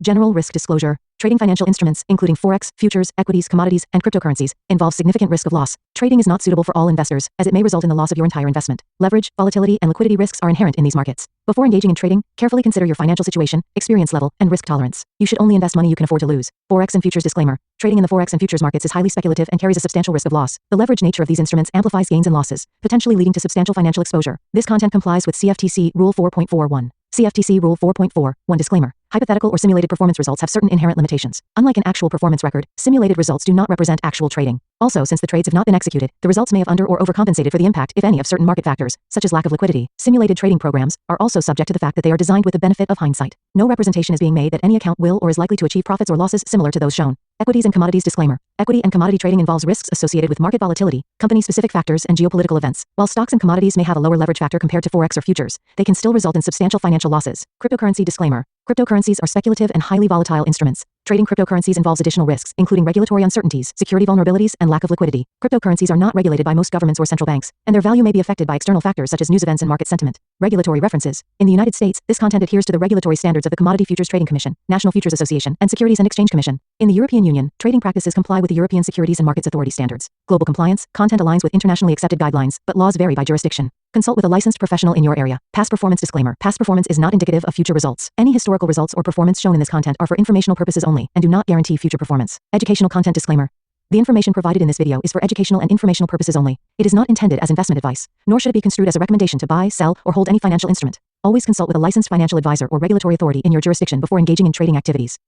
General risk disclosure. Trading financial instruments, including forex, futures, equities, commodities, and cryptocurrencies, involves significant risk of loss. Trading is not suitable for all investors, as it may result in the loss of your entire investment. Leverage, volatility, and liquidity risks are inherent in these markets. Before engaging in trading, carefully consider your financial situation, experience level, and risk tolerance. You should only invest money you can afford to lose. Forex and futures disclaimer. Trading in the forex and futures markets is highly speculative and carries a substantial risk of loss. The leverage nature of these instruments amplifies gains and losses, potentially leading to substantial financial exposure. This content complies with CFTC Rule 4.41. CFTC Rule 4.41 disclaimer. Hypothetical or simulated performance results have certain inherent limitations. Unlike an actual performance record, simulated results do not represent actual trading. Also, since the trades have not been executed, the results may have under or overcompensated for the impact, if any, of certain market factors, such as lack of liquidity. Simulated trading programs are also subject to the fact that they are designed with the benefit of hindsight. No representation is being made that any account will or is likely to achieve profits or losses similar to those shown. Equities and commodities disclaimer. Equity and commodity trading involves risks associated with market volatility, company-specific factors, and geopolitical events. While stocks and commodities may have a lower leverage factor compared to forex or futures, they can still result in substantial financial losses. Cryptocurrency disclaimer. Cryptocurrencies are speculative and highly volatile instruments. Trading cryptocurrencies involves additional risks, including regulatory uncertainties, security vulnerabilities, and lack of liquidity. Cryptocurrencies are not regulated by most governments or central banks, and their value may be affected by external factors such as news events and market sentiment. Regulatory references. In the United States, this content adheres to the regulatory standards of the Commodity Futures Trading Commission, National Futures Association, and Securities and Exchange Commission. In the European Union, trading practices comply with the European Securities and Markets Authority standards. Global compliance, content aligns with internationally accepted guidelines, but laws vary by jurisdiction. Consult with a licensed professional in your area. Past performance disclaimer. Past performance is not indicative of future results. Any historical results or performance shown in this content are for informational purposes only and do not guarantee future performance. Educational content disclaimer. The information provided in this video is for educational and informational purposes only. It is not intended as investment advice, nor should it be construed as a recommendation to buy, sell, or hold any financial instrument. Always consult with a licensed financial advisor or regulatory authority in your jurisdiction before engaging in trading activities.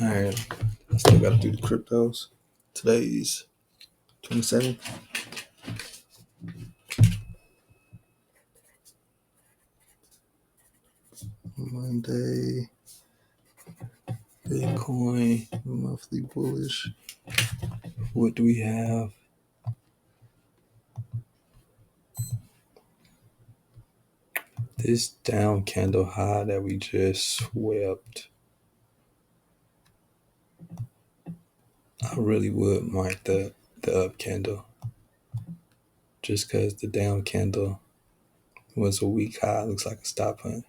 All right, I still got to do the cryptos. Today's 27th. Monday. Bitcoin, monthly bullish. What do we have? This down candle high that we just swept. I really would mark the up candle, just because the down candle was a weak high. Looks like a stop hunt.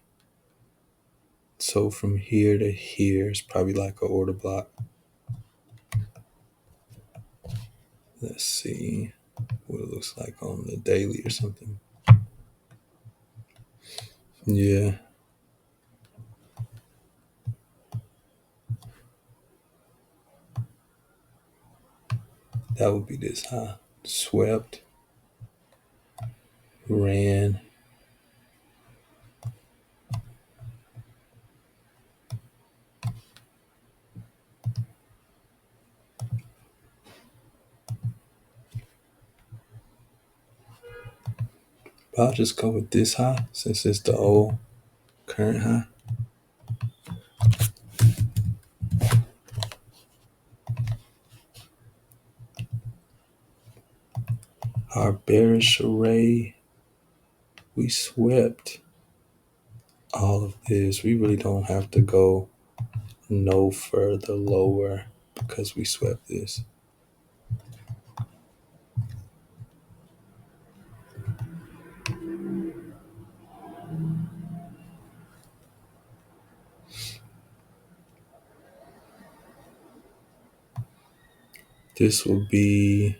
So from here to here is probably like an order block. Let's see what it looks like on the daily or something. Yeah. That would be this high. Swept. Ran. But I'll just go with this high since it's the old current high. Our bearish array, we swept all of this. We really don't have to go no further lower because we swept this. This will be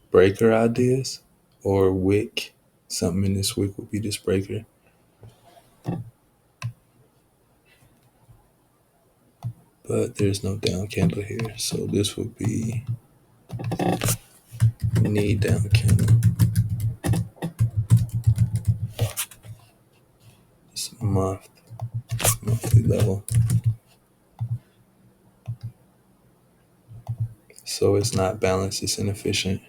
breaker ideas or wick. Something in this wick will be this breaker. But there's no down candle here. So this will be knee down candle. It's a monthly level. So it's not balanced, it's inefficient.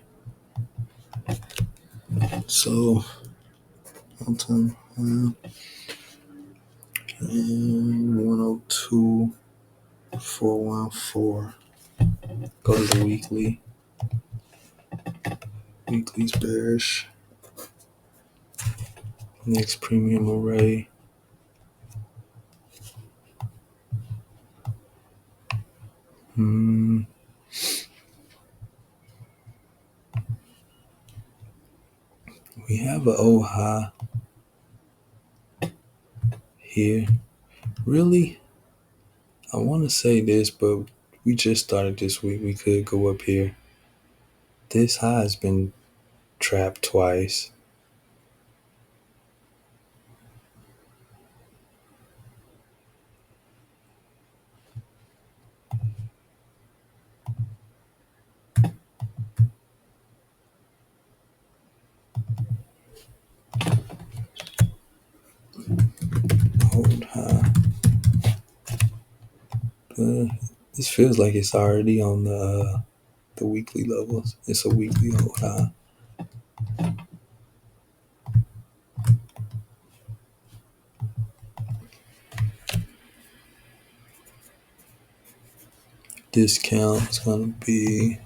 So one time and 102.414. Go to the weekly. Weekly's bearish. Next premium array. We have an old high here. Really, I want to say this, but we just started this week. We could go up here. This high has been trapped twice. Hold high. This feels like it's already on the weekly levels. It's a weekly hold high. Discount is gonna be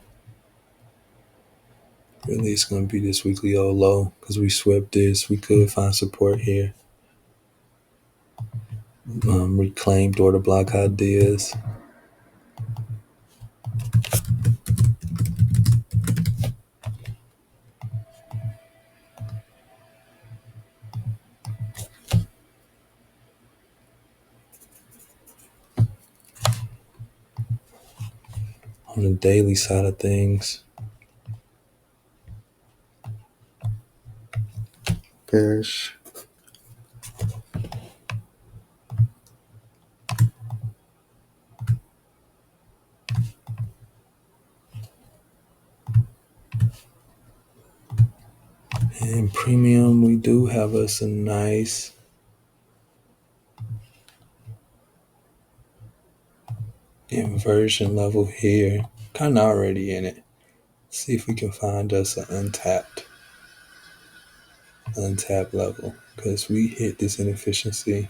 really. It's gonna be this weekly old low because we swept this. We could find support here. Reclaimed order block ideas. On the daily side of things, bearish. And premium, we do have us a nice inversion level here. Kind of already in it. See if we can find us an untapped level, because we hit this inefficiency.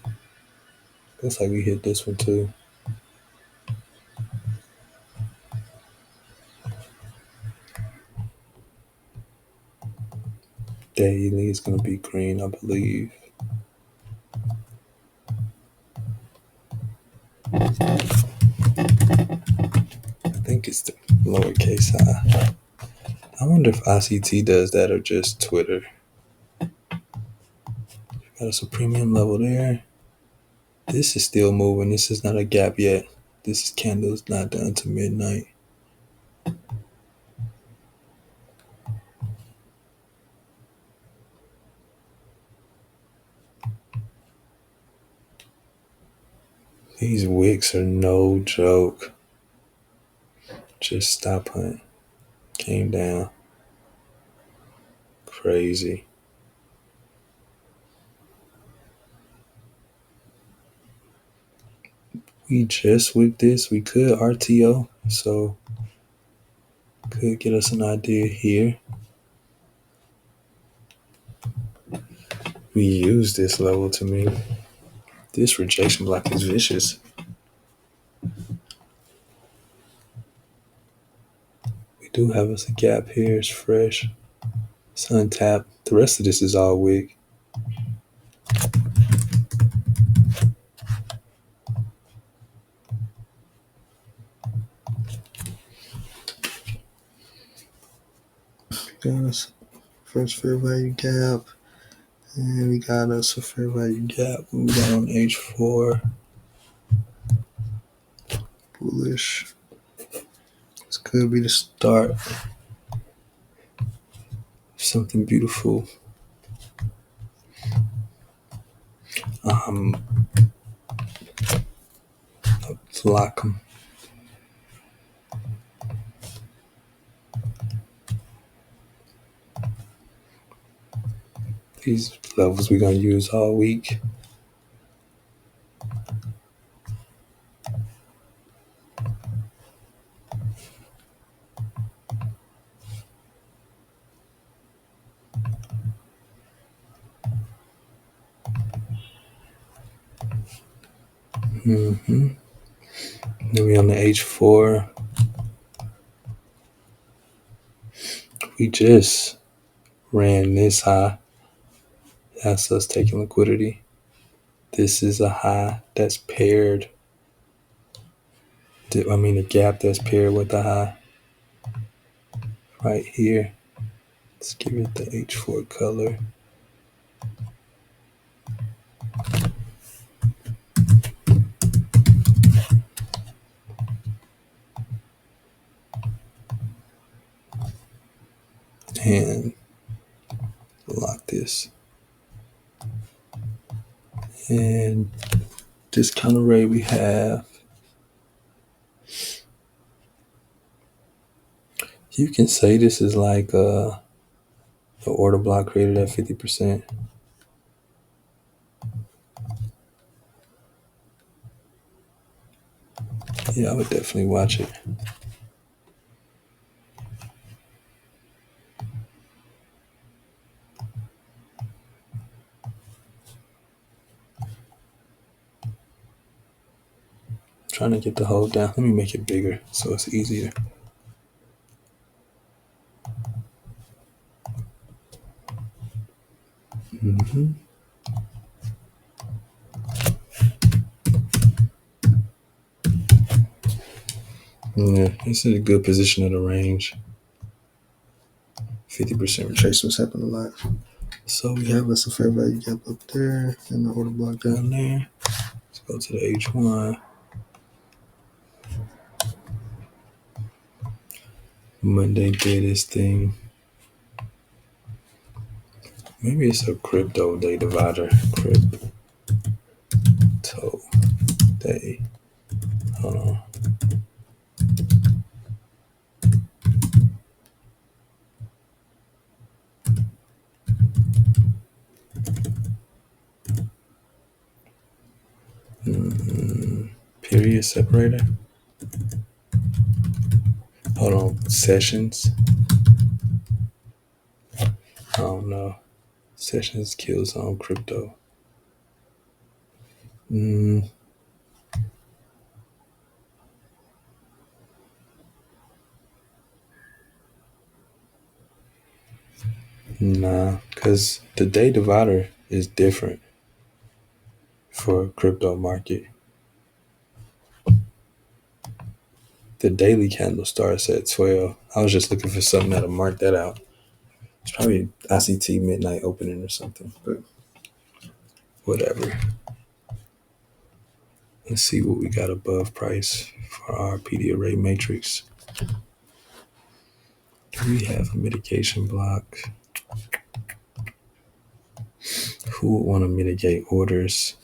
Looks like we hit this one too. Daily is going to be green, I believe. I think it's the lowercase I. I wonder if ICT does that or just Twitter. Got us a premium level there. This is still moving. This is not a gap yet. This candle's not done to midnight. These wicks are no joke. Just stop hunt. Came down. Crazy. We just with this, we could RTO, so could get us an idea here. We use this level to me. This rejection block is vicious. We do have us a gap here. It's fresh. It's untapped. The rest of this is all wick. Got us first fair value gap. And we got us a fair value gap. We got on H4. Bullish. This could be the start of something beautiful. Let's lock them. These levels we're gonna use all week. Then we on the H4. We just ran this high. That's us taking liquidity. This is a high that's paired. A gap that's paired with the high. Right here. Let's give it the H4 color. and lock this. And this counter rate we have, you can say this is like the order block created at 50%. Yeah, I would definitely watch it. Trying to get the hold down. Let me make it bigger so it's easier. Mm-hmm. Yeah, this is a good position of the range. 50% retracements happen a lot. So we have us a fair value gap up there and the order block down there. Let's go to the H1. Monday did his thing. Maybe it's a crypto day divider. Crypto day. Hold on. Period separator. Hold on. Sessions. I don't know. Sessions kills on crypto. Nah, because the day divider is different for crypto market. The daily candle starts at 12. I was just looking for something that'll mark that out. It's probably ICT midnight opening or something, but whatever. Let's see what we got above price for our PD array matrix. Do we have a mitigation block? Who would want to mitigate orders?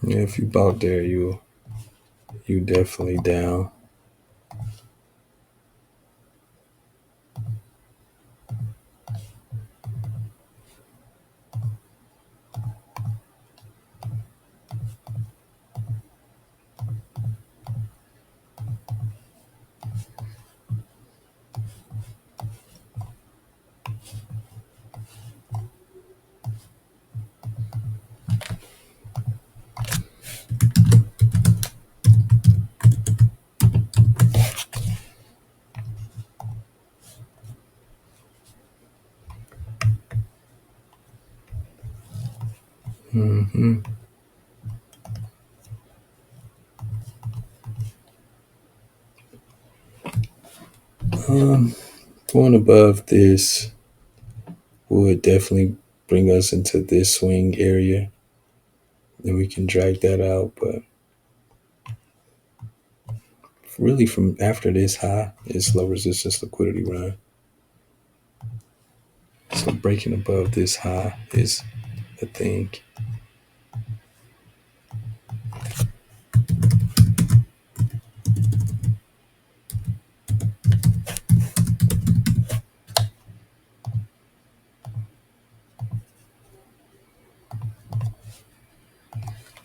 Yeah, if you bought there, you definitely down. Mm-hmm. Going above this would definitely bring us into this swing area. Then we can drag that out. But really from after this high, it's low resistance liquidity run. So breaking above this high is a thing.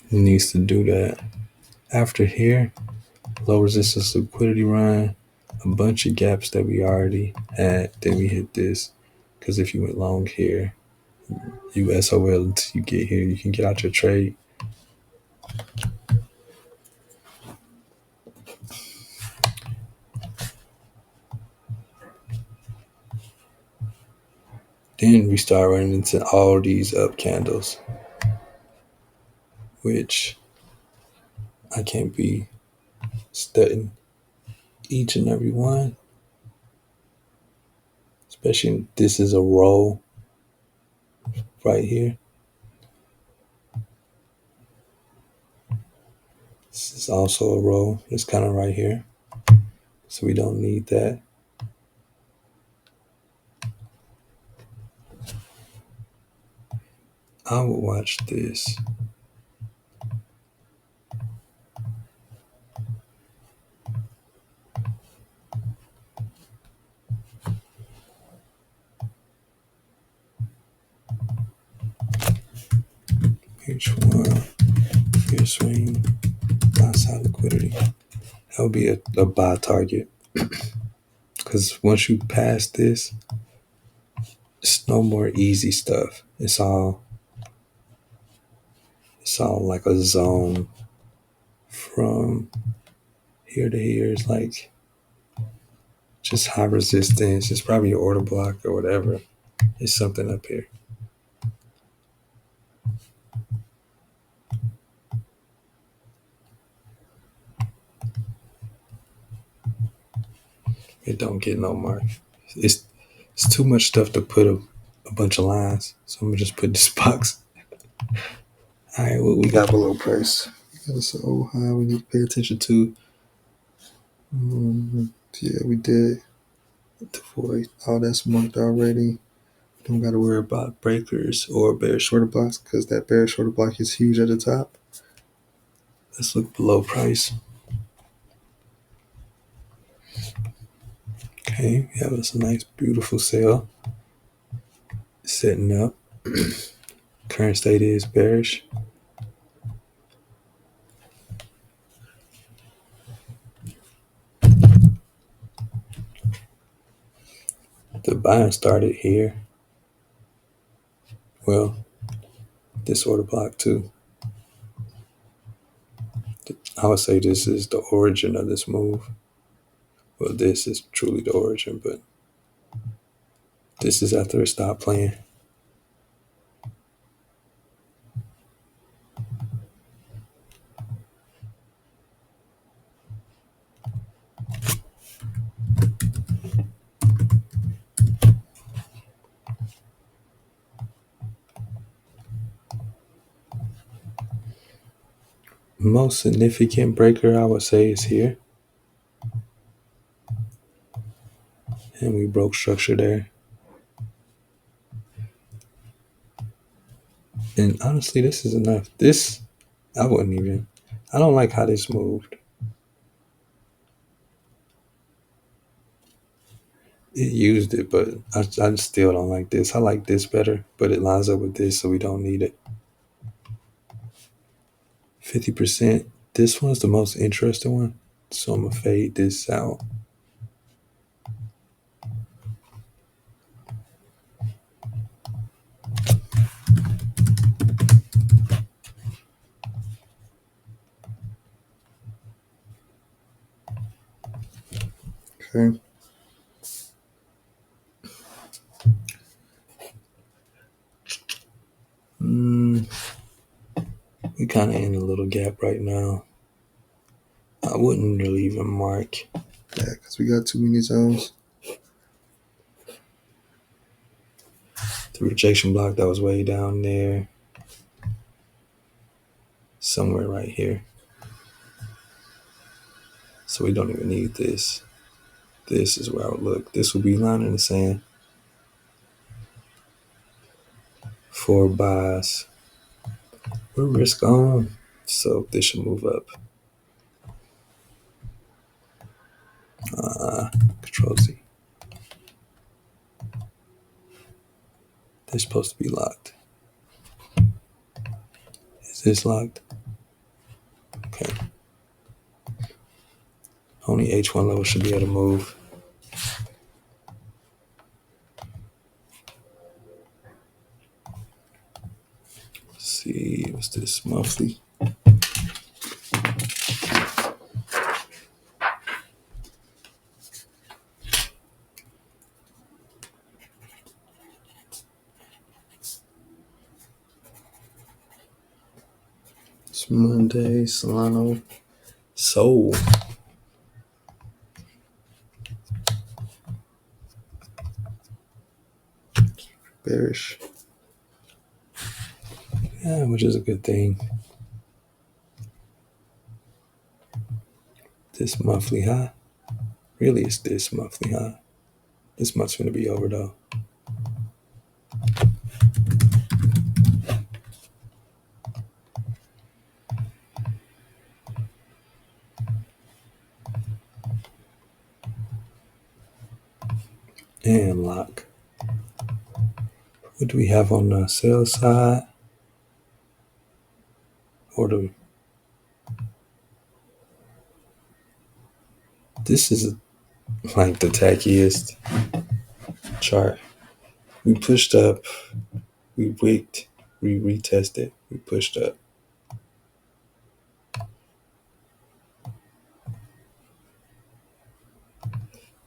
It needs to do that. After here, low resistance liquidity run, a bunch of gaps that we already had. Then we hit this. Because if you went long here, you SOL until you get here, you can get out your trade. Then we start running into all these up candles, which I can't be studying each and every one, especially this is a roll right here. This is also a roll. It's kind of right here. So we don't need that. I will watch this. H1, fear swing, buy side liquidity. That would be a buy target. Because once you pass this, it's no more easy stuff. It's all like a zone from here to here. It's like just high resistance. It's probably an order block or whatever. It's something up here. It don't get no mark. It's too much stuff to put a bunch of lines. So I'm gonna just put this box. All right, what we got below price? That's so high. We need to pay attention to. Yeah, we did. The void. Oh, that's marked already. Don't got to worry about breakers or bearish order blocks because that bearish order block is huge at the top. Let's look below price. Okay, yeah, that's a nice, beautiful sale. Setting up. Current state is bearish. The buying started here. Well, this order block too. I would say this is the origin of this move. Well, this is truly the origin, but this is after it stopped playing. Most significant breaker, I would say, is here. And we broke structure there. And honestly, this is enough. This, I don't like how this moved. It used it, but I still don't like this. I like this better, but it lines up with this, so we don't need it. 50%. This one's the most interesting one, so I'm gonna fade this out. Okay. We kind of in a little gap right now. I wouldn't really even mark. Yeah, because we got too many zones. The rejection block that was way down there. Somewhere right here. So we don't even need this. This is where I would look. This would be line in the sand. 4 buys. We're risk on. So this should move up. Control Z. They're supposed to be locked. Is this locked? Okay. Only H1 level should be able to move. Let's see, what's this monthly? It's Monday, Solano, Soul. bearish. Yeah, which is a good thing. This monthly high. Really, it's this monthly high. This month's gonna be over though. And lock. What do we have on the sell side? Or this is like the tackiest chart. We pushed up, we wicked, we retested, we pushed up.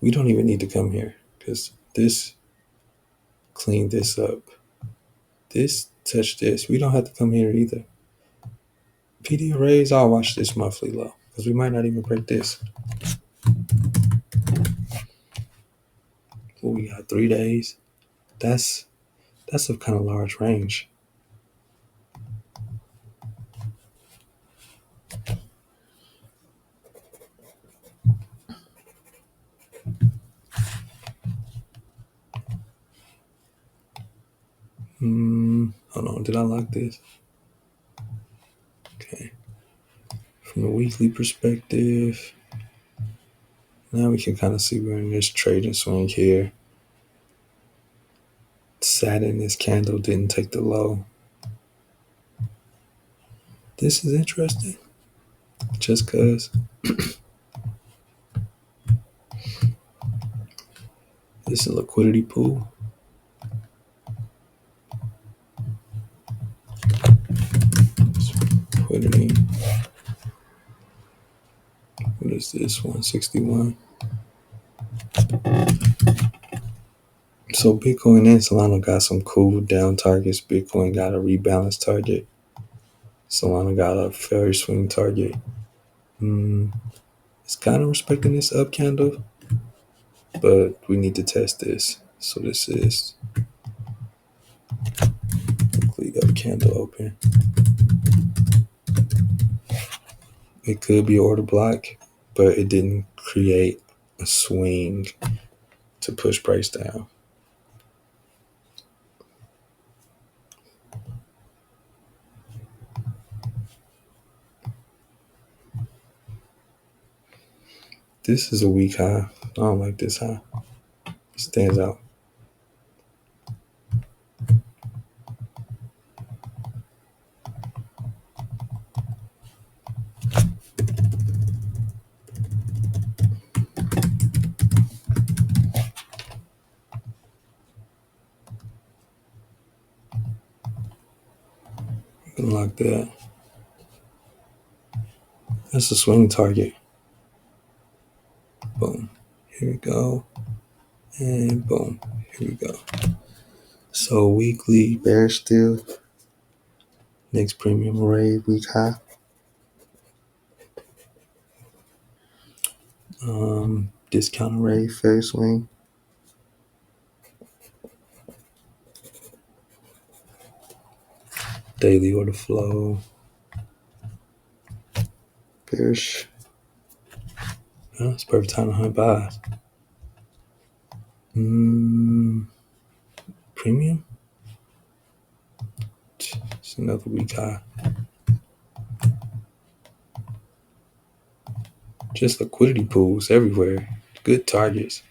We don't even need to come here because this cleaned this up. This touched this. We don't have to come here either. PD arrays, I'll watch this monthly low because we might not even break this. Well, we got 3 days. That's a kind of large range. Hold on, did I lock this? Okay. From a weekly perspective, now we can kind of see we're in this trading swing here. Sat in this candle, didn't take the low. This is interesting. Just because this is a liquidity pool. Liquidity. What is this? 161. So Bitcoin and Solana got some cool down targets. Bitcoin got a rebalance target. Solana got a fair swing target. It's kind of respecting this up candle, but we need to test this. So this is weekly up candle open. It could be order block, but it didn't create a swing to push price down. This is a weak high. I don't like this high. It stands out. You can lock that. That's a swing target. Boom. Here we go. And boom. Here we go. So weekly bearish still. Next premium array, week high. Discount array, fair swing. Daily order flow. Bearish. Well, it's perfect time to hunt buys. Premium. It's another week high. Just liquidity pools everywhere. Good targets.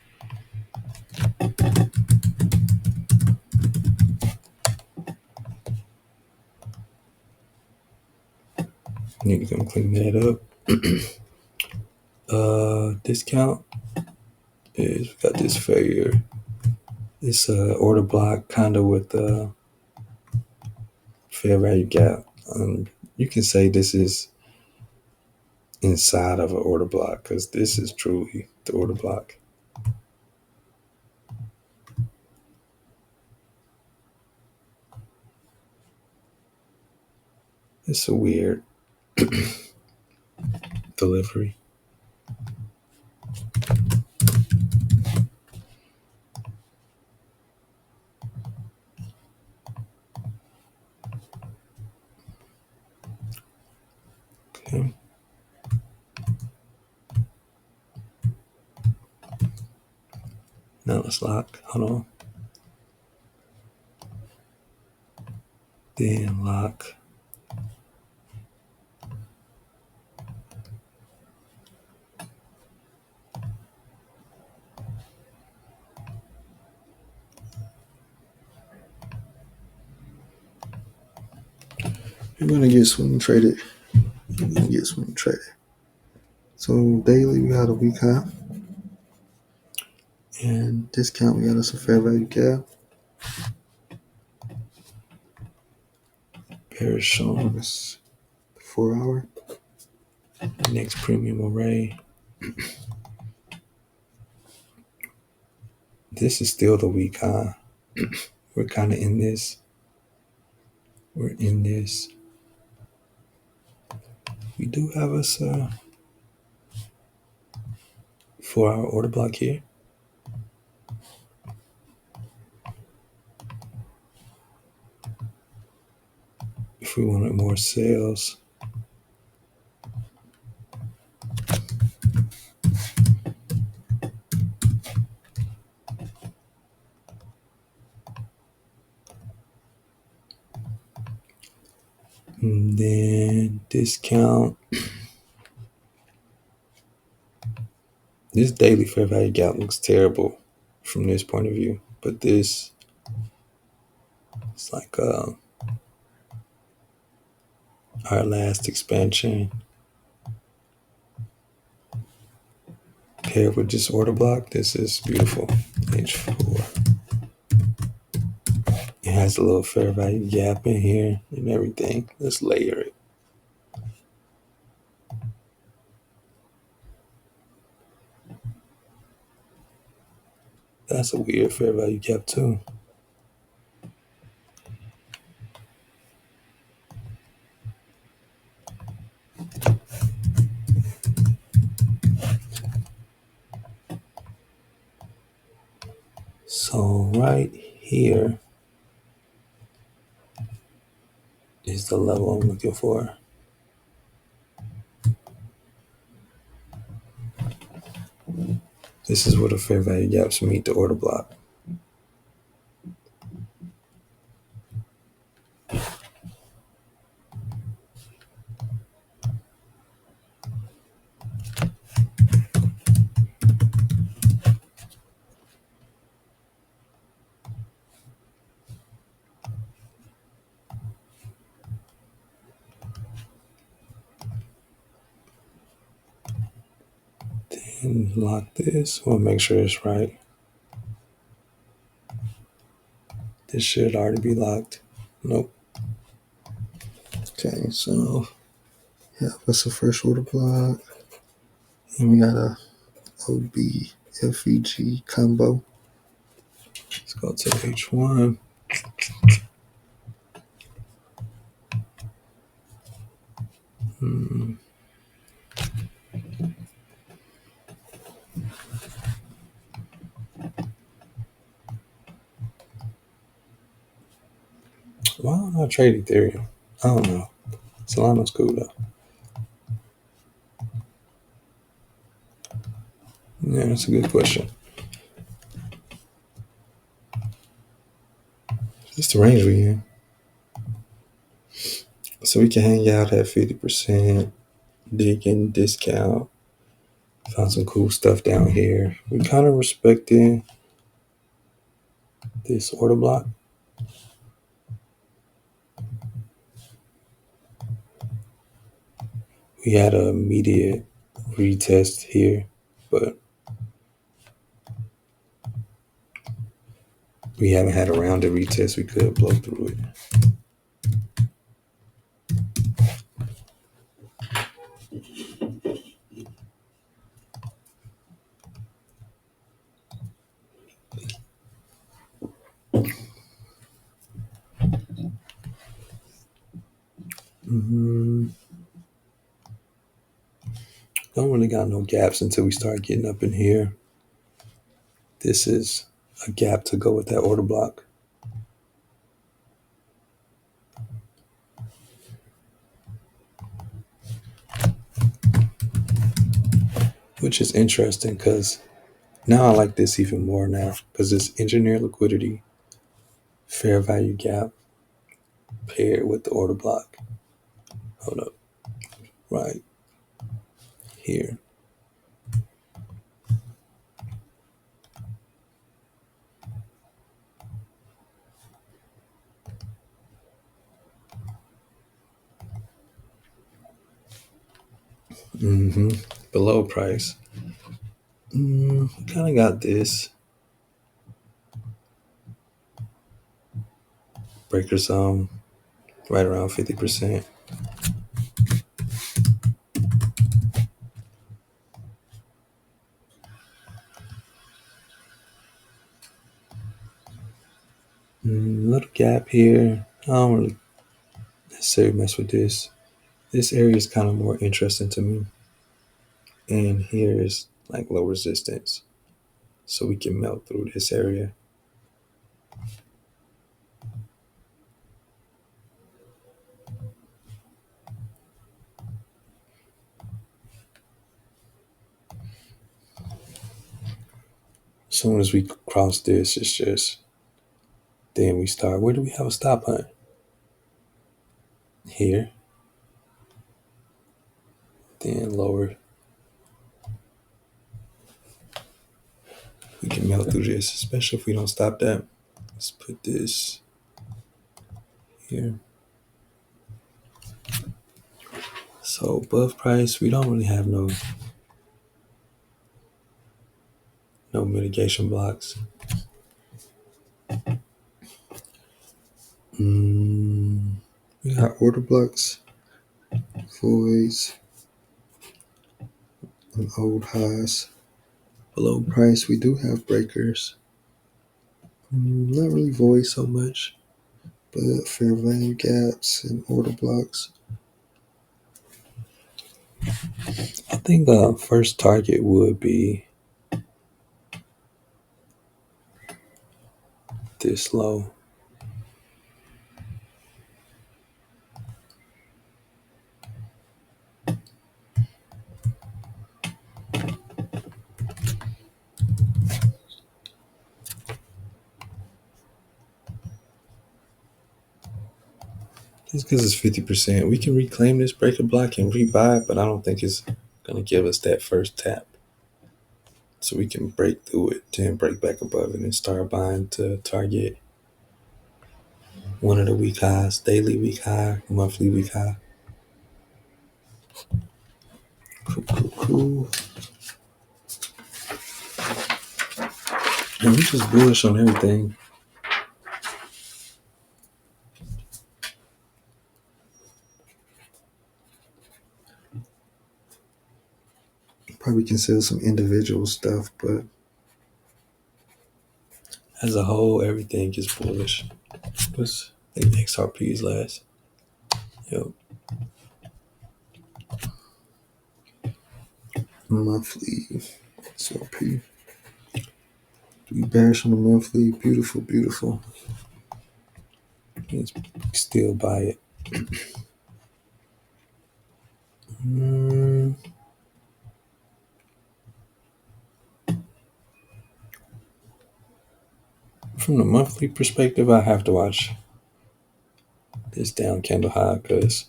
Need to come clean that up. Discount is we got this failure. It's a order block kind of with a fair value gap. You can say this is inside of an order block because this is truly the order block. It's a weird delivery. Okay. Now let's lock. Hold on. Then lock. You're gonna get swing traded. You're gonna get swing traded. So daily we got a week high. And discount we got us a fair value gap. Bearish showing us 4 hour. Next premium array. This is still the week high. We're kind of in this. We're in this. We do have us a 4 hour order block here. If we wanted more sales, and then discount. This daily fair value gap looks terrible from this point of view, but this is like our last expansion paired with this order block. This is beautiful. H4. It has a little fair value gap in here and everything. Let's layer it. That's a weird fair value gap too. So right here is the level I'm looking for. This is where the fair value gaps meet the order block. Then lock this. We'll make sure it's right. This should already be locked. Nope. Okay, so yeah, what's the first order block? And we got a OB FEG combo. Let's go to H1. Why don't I trade Ethereum? I don't know. Solana's cool though. Yeah, that's a good question. It's the range we in. So we can hang out at 50%, dig in discount, found some cool stuff down here. We kind of respecting this order block. We had an immediate retest here, but we haven't had a rounded retest. We could blow through it. Don't really got no gaps until we start getting up in here. This is a gap to go with that order block. which is interesting because now I like this even more now because it's engineered liquidity, fair value gap paired with the order block. Hold up, right here. Mm-hmm. Below price. Kind of got this breaker zone right around 50%. Little gap here. I don't really necessarily mess with this. This area is kind of more interesting to me. And here is like low resistance. So we can melt through this area. As soon as we cross this, it's just, then we start. Where do we have a stop hunt? Here. Then lower. We can melt through this, especially if we don't stop that. Let's put this here. So above price, we don't really have no mitigation blocks. We got order blocks, voids, and old highs. Below price, we do have breakers. Not really voids so much, but fair value gaps and order blocks. I think first target would be this low. Just because it's 50%, we can reclaim this breaker block and rebuy, but I don't think it's going to give us that first tap. So we can break through it, then break back above it and start buying to target one of the week highs, daily week high, monthly week high. Cool. And we just bullish on everything. Probably consider some individual stuff, but as a whole, everything is bullish. What's the XRP's last? Yep. Monthly XRP. We bearish on the monthly. Beautiful. Let's still buy it. From the monthly perspective, I have to watch this down candle high because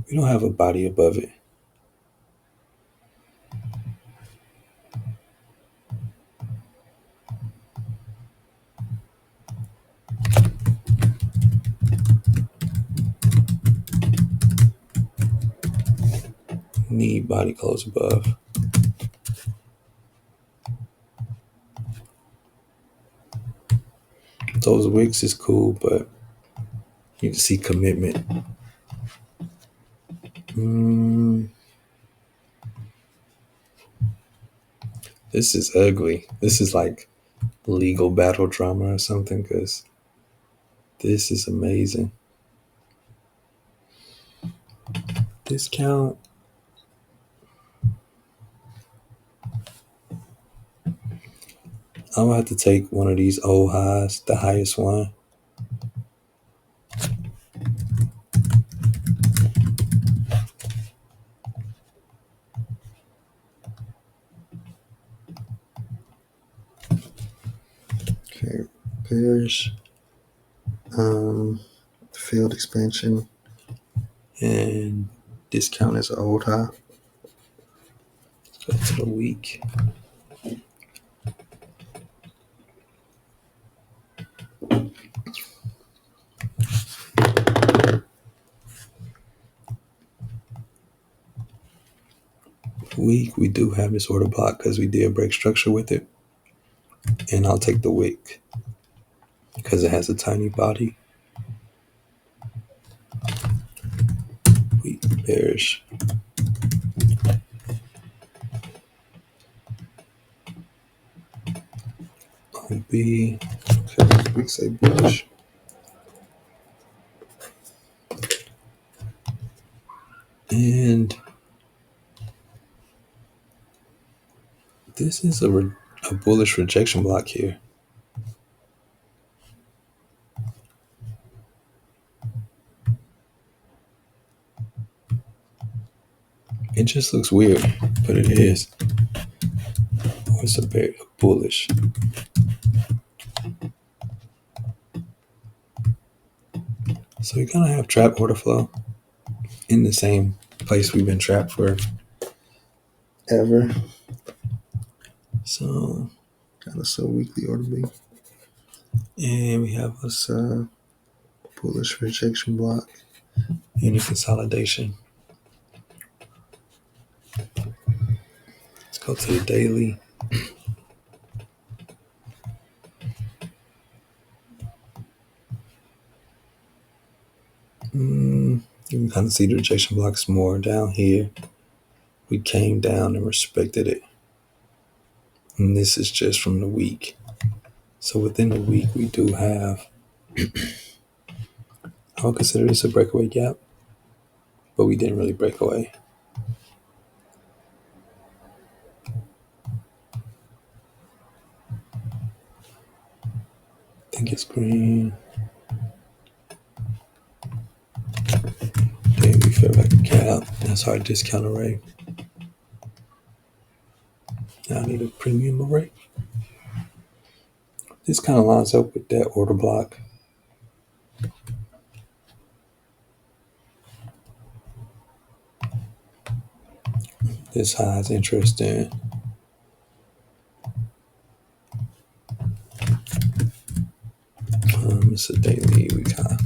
we don't have a body above it. Need body close above. Those wicks is cool, but you need to see commitment. This is ugly. This is like legal battle drama or something because this is amazing. Discount. I'm gonna have to take one of these old highs, the highest one. bearish. Field expansion and discount is an old high. Let's go to the week. Week, we do have this order block because we did break structure with it. And I'll take the wick because it has a tiny body. Week bearish. OB. Okay, we say bullish. And this is a bullish rejection block here. It just looks weird, but it is. Oh, it's a very bullish. So we kind of have trap order flow in the same place we've been trapped for ever. So kind of so weekly order B. And we have us bullish rejection block, any consolidation. Let's go to the daily. You can kind of see the rejection blocks more down here. We came down and respected it. And this is just from the week. So within the week, we do have, I would consider this a breakaway gap, but we didn't really break away. I think it's green. Daily fair value gap. That's our discount array. Now I need a premium array. This kind of lines up with that order block. This high is interesting. It's a daily week high.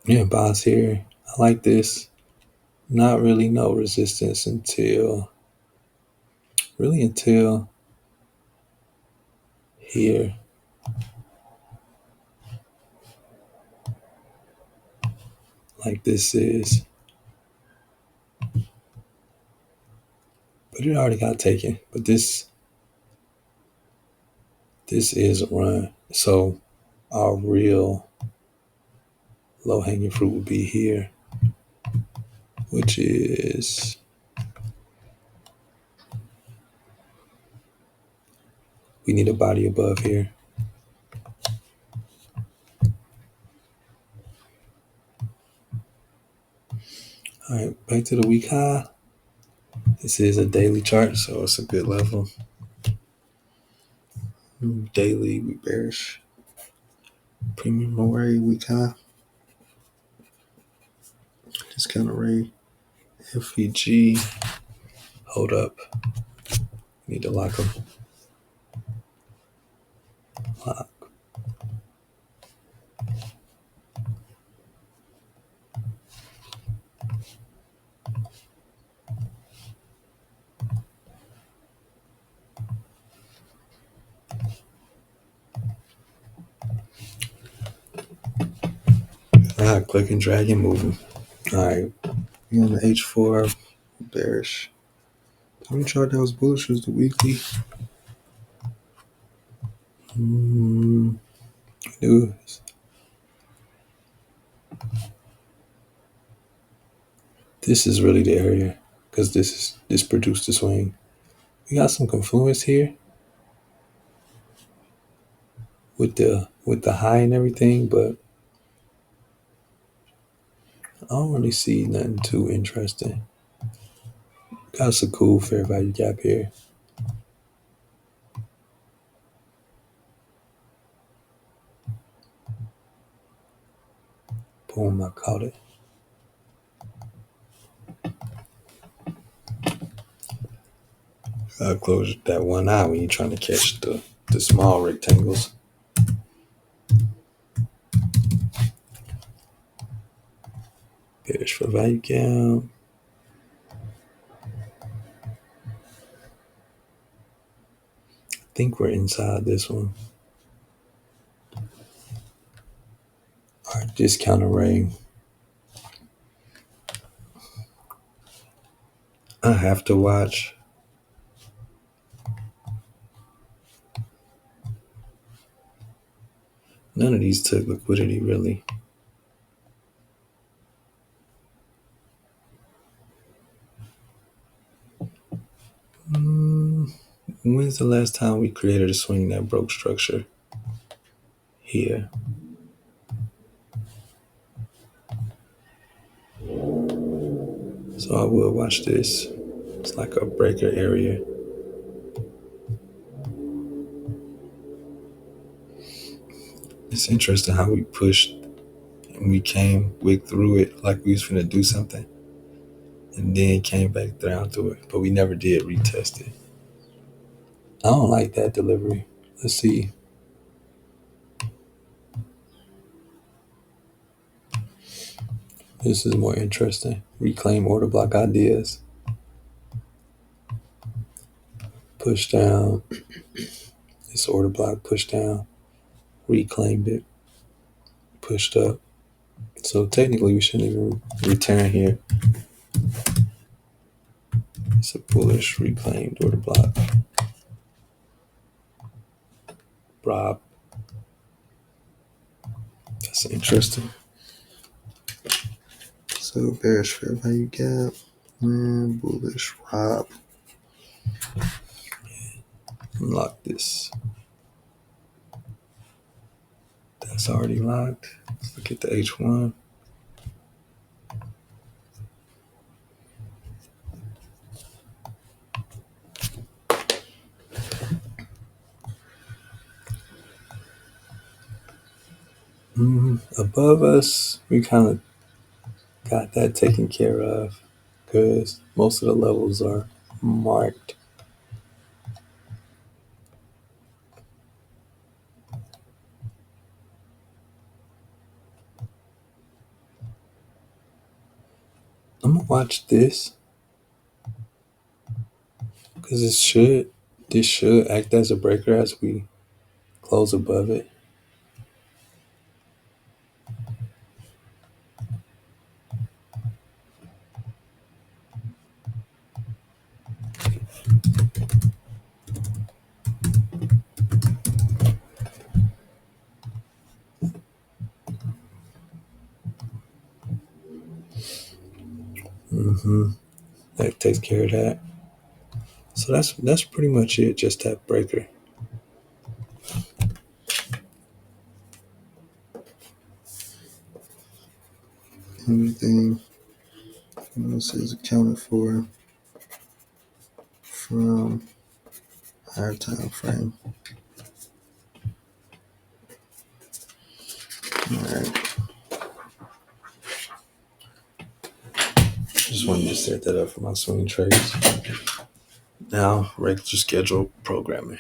Yeah, buys here. I like this. Not really no resistance until here. Like this is. But it already got taken. But this is a run. So our real low hanging fruit would be here, which is we need a body above here. All right, back to the week high. This is a daily chart, so it's a good level. Daily, we bearish. Premium array, week high. Discount array, FEG. Hold up. Need to lock them. Lock. Click and drag and move them. All right. We on the H4, bearish. The only chart that was bullish was the weekly. This is really the area because this produced a swing. We got some confluence here with the high and everything, but I don't really see nothing too interesting. Got some cool fair value gap here. Boom, I caught it. Close that one eye when you're trying to catch the small rectangles. Bearish for value gap. I think we're inside this one. Our discount array. I have to watch. None of these took liquidity really. When's the last time we created a swing that broke structure? Here. So I will watch this. It's like a breaker area. It's interesting how we pushed and we wicked through it like we was finna do something. And then came back down to it. But we never did retest it. I don't like that delivery. Let's see. This is more interesting. Reclaim order block ideas. Push down. This order block pushed down. Reclaimed it. Pushed up. So technically we shouldn't even return here. It's a bullish reclaimed order block. Rob. That's interesting. So bearish fair value gap and bullish Rob. Unlock this. That's already locked. Let's look at the H1. Above us, we kind of got that taken care of because most of the levels are marked. I'm gonna watch this because this should act as a breaker as we close above it. That takes care of that. So that's pretty much it. Just that breaker. Everything else is accounted for from our time frame. All right. Just wanted to set that up for my swing trades. Now, regular schedule programming.